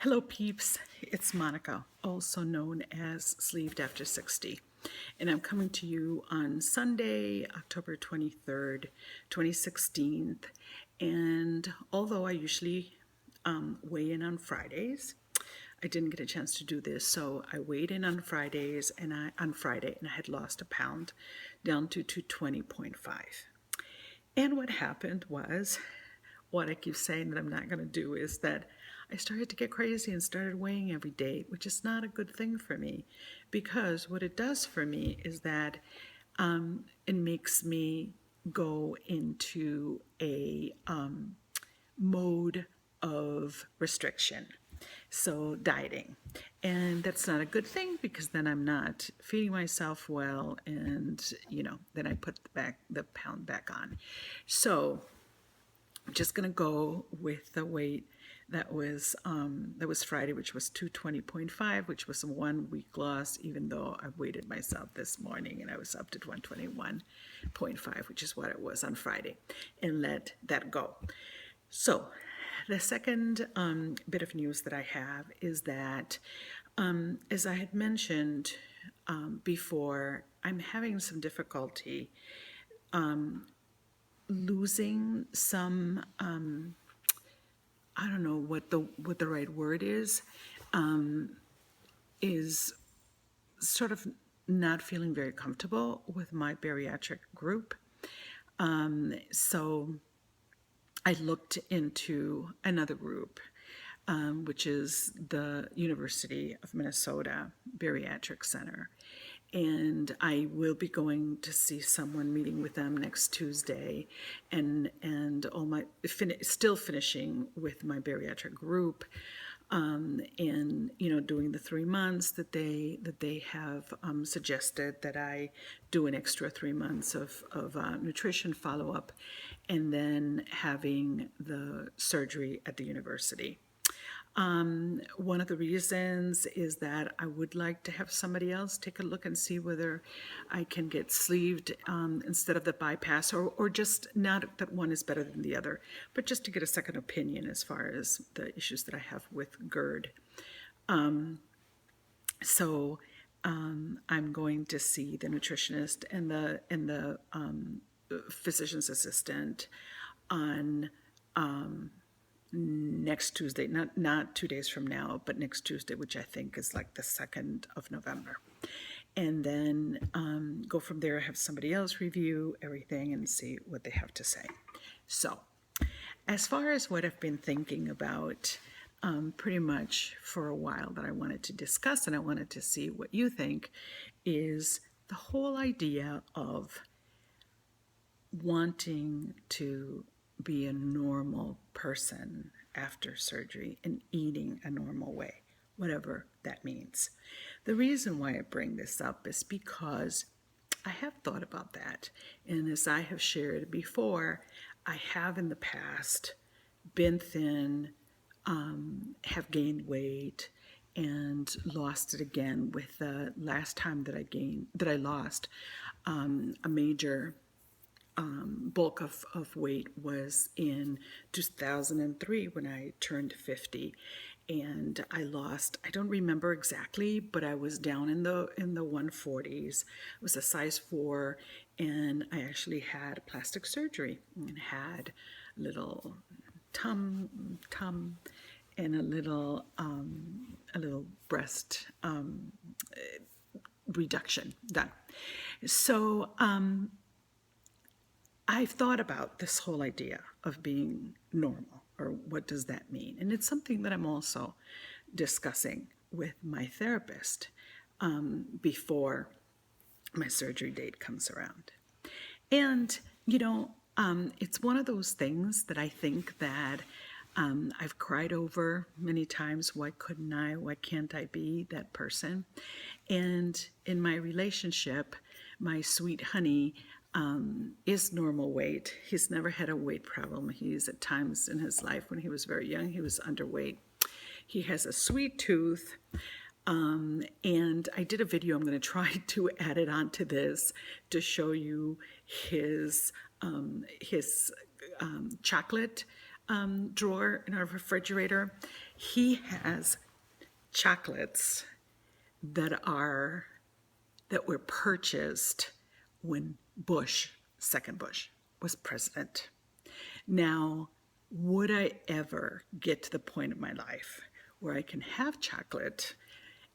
Hello peeps, it's Monica, also known as Sleeved After 60, and I'm coming to you on Sunday, October 23rd, 2016, and although I usually weigh in on Fridays, I didn't get a chance to do this, so I weighed in on Fridays and on Friday, and I had lost a pound down to 220.5. And what happened was, what I keep saying that I'm not going to do is that I started to get crazy and started weighing every day, which is not a good thing for me, because what it does for me is that it makes me go into a mode of restriction. So dieting. And that's not a good thing because then I'm not feeding myself well and, then I put the pound back on. So I'm just going to go with the weight that was Friday, which was 220.5, which was a 1 week loss, even though I weighted myself this morning and I was up to 121.5, which is what it was on Friday, and let that go. So the second bit of news that I have is that, as I had mentioned before, I'm having some difficulty losing some, I don't know what the right word is sort of not feeling very comfortable with my bariatric group. So I looked into another group, which is the University of Minnesota Bariatric Center. And I will be going to see someone, meeting with them next Tuesday, and all my still finishing with my bariatric group, and doing the 3 months that they have suggested that I do an extra 3 months of nutrition follow-up, and then having the surgery at the university. One of the reasons is that I would like to have somebody else take a look and see whether I can get sleeved instead of the bypass, or just not that one is better than the other, but just to get a second opinion as far as the issues that I have with GERD. So I'm going to see the nutritionist and the physician's assistant on next Tuesday, not 2 days from now, but next Tuesday, which I think is like the 2nd of November. And then go from there, have somebody else review everything and see what they have to say. So as far as what I've been thinking about pretty much for a while that I wanted to discuss, and I wanted to see what you think, is the whole idea of wanting to be a normal person after surgery and eating a normal way, whatever that means. The reason why I bring this up is because I have thought about that. And as I have shared before, I have in the past been thin, have gained weight, and lost it again. With the last time that I lost a major bulk of weight was in 2003 when I turned 50, and I lost, I don't remember exactly, but I was down in the 140s. It was a size 4, and I actually had plastic surgery and had a little tum and a little breast reduction done. So I've thought about this whole idea of being normal, or what does that mean? And it's something that I'm also discussing with my therapist before my surgery date comes around. And, it's one of those things that I think that I've cried over many times. Why couldn't I? Why can't I be that person? And in my relationship, my sweet honey is normal weight. He's never had a weight problem. He's at times in his life when he was very young, he was underweight. He has a sweet tooth. And I did a video, I'm going to try to add it onto this to show you his chocolate drawer in our refrigerator, he has chocolates that were purchased when second Bush, was president. Now, would I ever get to the point of my life where I can have chocolate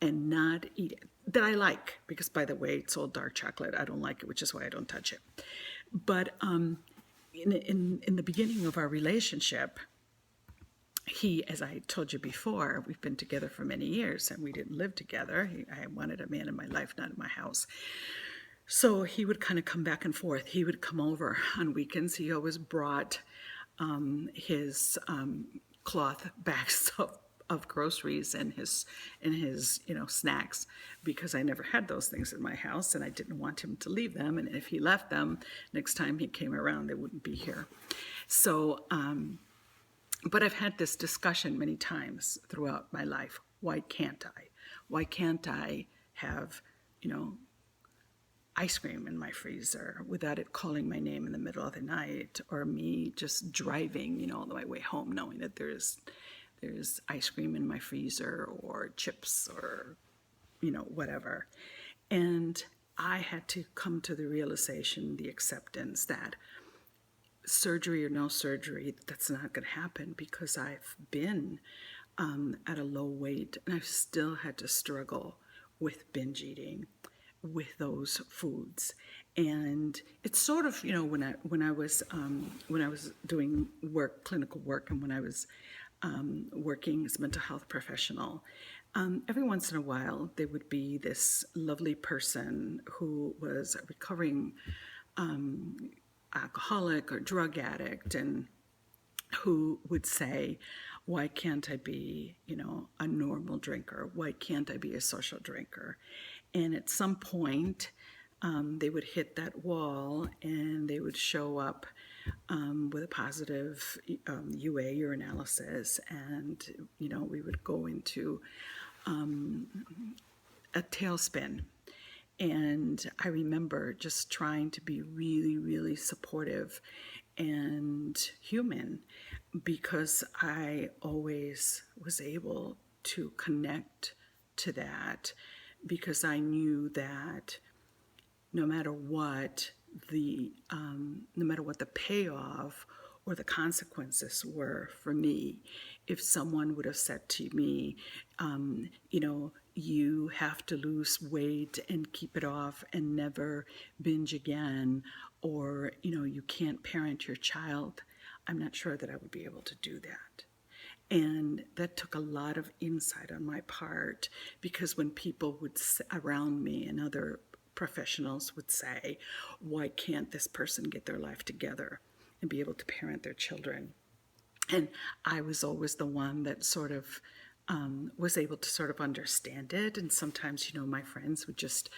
and not eat it, that I like? Because, by the way, it's all dark chocolate. I don't like it, which is why I don't touch it. But in the beginning of our relationship, he, as I told you before, we've been together for many years and we didn't live together. I wanted a man in my life, not in my house. So he would kind of come back and forth. He would come over on weekends. He always brought his cloth bags of groceries and his snacks, because I never had those things in my house and I didn't want him to leave them. And if he left them, next time he came around, they wouldn't be here. So, but I've had this discussion many times throughout my life. Why can't I? Why can't I have, ice cream in my freezer without it calling my name in the middle of the night, or me just driving, all the way home knowing that there's ice cream in my freezer or chips or, whatever. And I had to come to the realization, the acceptance that surgery or no surgery, that's not going to happen, because I've been at a low weight and I've still had to struggle with binge eating with those foods. And it's sort of, when I was doing clinical work, and when I was working as a mental health professional, every once in a while there would be this lovely person who was a recovering alcoholic or drug addict, and who would say, why can't I be, a normal drinker? Why can't I be a social drinker? And at some point, they would hit that wall and they would show up with a positive UA, urinalysis, and, we would go into a tailspin. And I remember just trying to be really, really supportive and human, because I always was able to connect to that, because I knew that no matter what the payoff or the consequences were for me, if someone would have said to me, you have to lose weight and keep it off and never binge again, or, you can't parent your child, I'm not sure that I would be able to do that. And that took a lot of insight on my part, because when people around me and other professionals would say, why can't this person get their life together and be able to parent their children? And I was always the one that sort of was able to sort of understand it. And sometimes, my friends would just,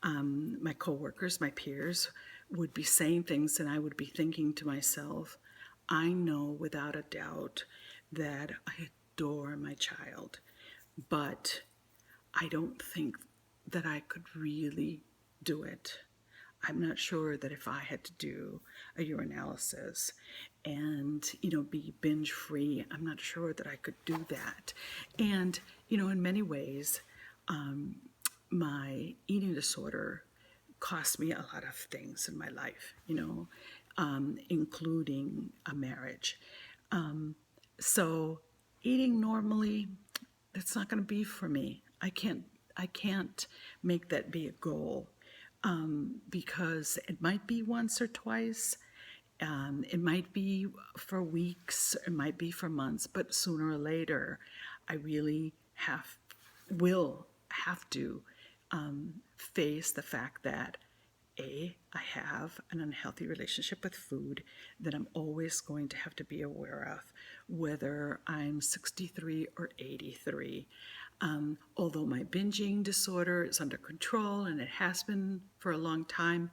my coworkers, my peers would be saying things, and I would be thinking to myself, I know without a doubt that I adore my child, but I don't think that I could really do it. I'm not sure that if I had to do a urinalysis and, be binge free, I'm not sure that I could do that. And, in many ways, my eating disorder cost me a lot of things in my life, including a marriage. So eating normally, that's not going to be for me. I can't make that be a goal, because it might be once or twice. It might be for weeks, it might be for months, but sooner or later, I really will have to face the fact that I have an unhealthy relationship with food that I'm always going to have to be aware of, whether I'm 63 or 83. Although my binging disorder is under control, and it has been for a long time,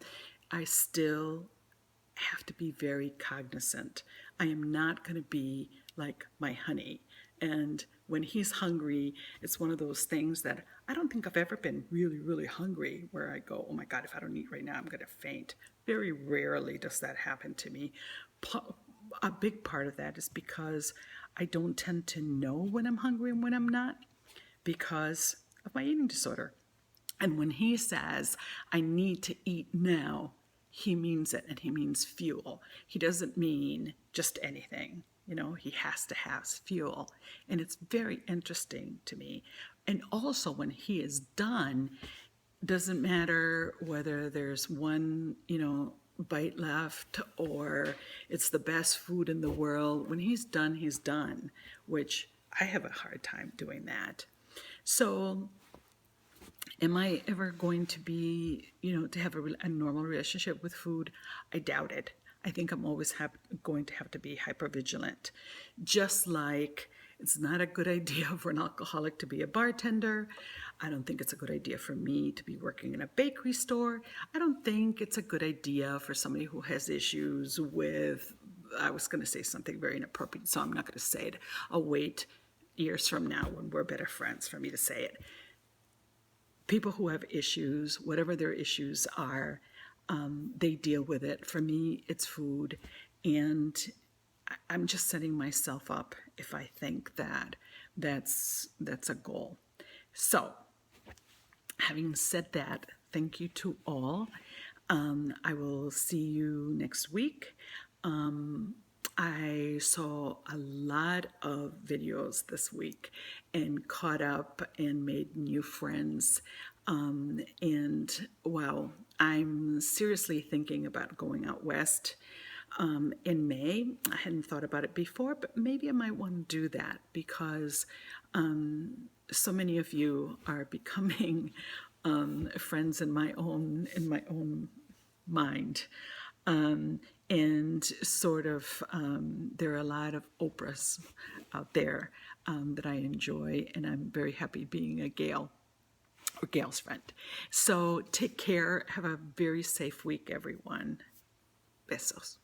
I still have to be very cognizant. I am not going to be like my honey. And when he's hungry, it's one of those things that I don't think I've ever been really, really hungry where I go, oh my God, if I don't eat right now, I'm going to faint. Very rarely does that happen to me. a big part of that is because I don't tend to know when I'm hungry and when I'm not because of my eating disorder. And when he says, I need to eat now, he means it, and he means fuel. He doesn't mean just anything. He has to have fuel. And it's very interesting to me. And also, when he is done, doesn't matter whether there's one, bite left or it's the best food in the world. When he's done, which I have a hard time doing that. So am I ever going to be, to have a normal relationship with food? I doubt it. I think I'm always going to have to be hypervigilant. Just like it's not a good idea for an alcoholic to be a bartender. I don't think it's a good idea for me to be working in a bakery store. I don't think it's a good idea for somebody who has issues with, I was going to say something very inappropriate, so I'm not going to say it. I'll wait years from now when we're better friends for me to say it. People who have issues, whatever their issues are, they deal with it. For me, it's food. And I'm just setting myself up if I think that that's a goal. So, having said that, thank you to all. I will see you next week. I saw a lot of videos this week and caught up and made new friends. And wow, I'm seriously thinking about going out west in May. I hadn't thought about it before, but maybe I might want to do that because so many of you are becoming friends in my own mind. And sort of, there are a lot of Oprahs out there that I enjoy, and I'm very happy being a Gail or Gail's friend. So take care. Have a very safe week, everyone. Besos.